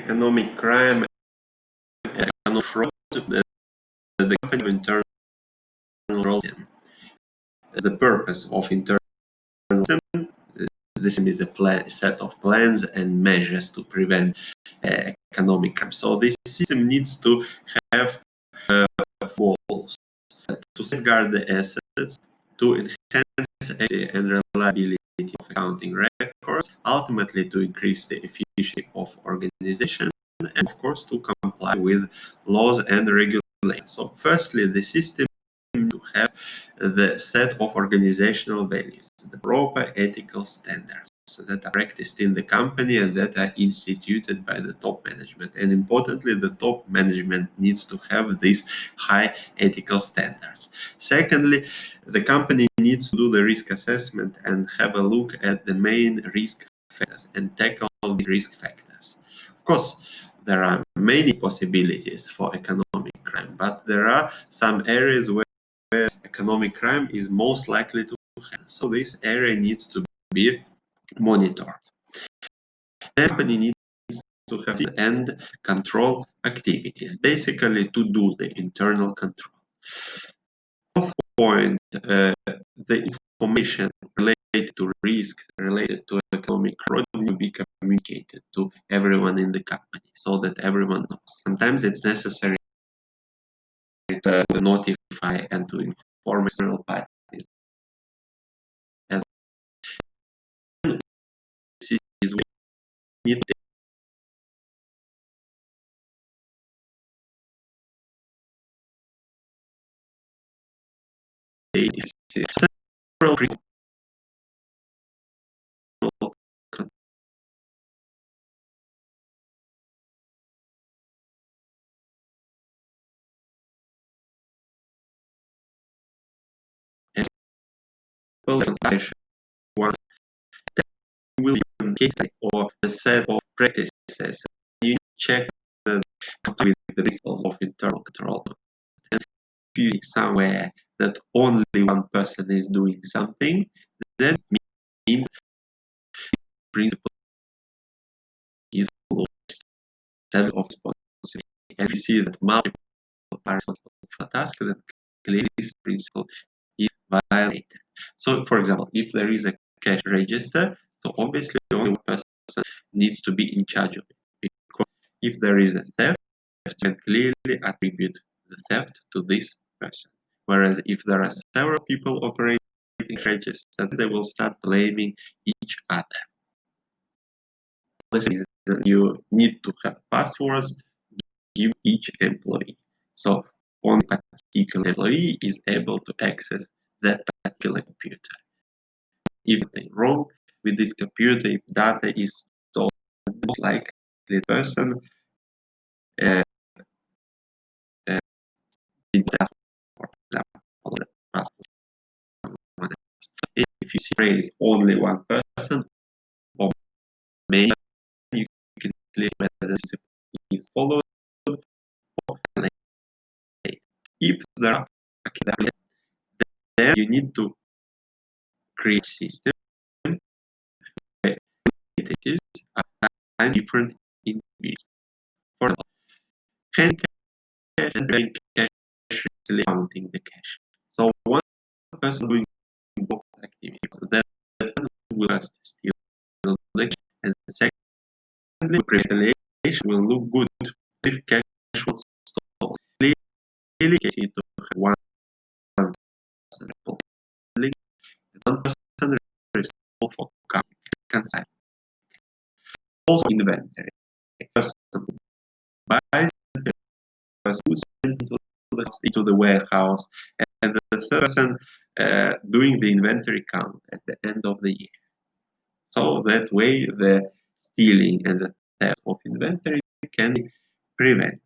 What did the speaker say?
economic crime and economic fraud, the company internal role. The purpose of internal system, this is a set of plans and measures to prevent economic crime. So this system needs to have walls to safeguard the assets, to enhance safety and reliability of accounting records, ultimately to increase the efficiency of organization, and of course to comply with laws and regulations. So firstly, the system to have the set of organizational values, the proper ethical standards that are practiced in the company and that are instituted by the top management. And importantly, the top management needs to have these high ethical standards. Secondly, the company needs to do the risk assessment and have a look at the main risk factors and tackle these risk factors. Of course, there are many possibilities for economic crime, but there are some areas where economic crime is most likely to happen. So this area needs to be monitored. The company needs to have and control activities, basically to do the internal control. Fourth point, the information related to risk, related to economic fraud will be communicated to everyone in the company so that everyone knows. Sometimes it's necessary to notify and to inform external parties. As is we need to several principles one will be a case or a set of practices. You check the with the results of internal control. And if you see somewhere that only one person is doing something, that means principle is set of responsibility. And you see that multiple are responsible for a task, then clearly this principle is violated. So, for example, if there is a cash register, so obviously only one person needs to be in charge of it. Because if there is a theft, you can clearly attribute the theft to this person. Whereas if there are several people operating register, they will start blaming each other. This is you need to have passwords give each employee. So one particular employee is able to access that particular computer. If anything wrong with this computer, if data is stolen, most likely the person did that, for example, the password. If you see raise only one person, or maybe you can clear whether the system is followed or not. If there are then you need to create a system where entities are different individuals. For example, hand cash and bank cash is counting the cash. So one person doing both activities, that will first steal the cash, and secondly, retaliation will look good if cash was stolen. Clearly, you need to have one person and one person responsible for consignment. Also inventory. A person who buys the person who sends into the warehouse, and the third person doing the inventory count at the end of the year. So that way the stealing and the theft of inventory can be prevented.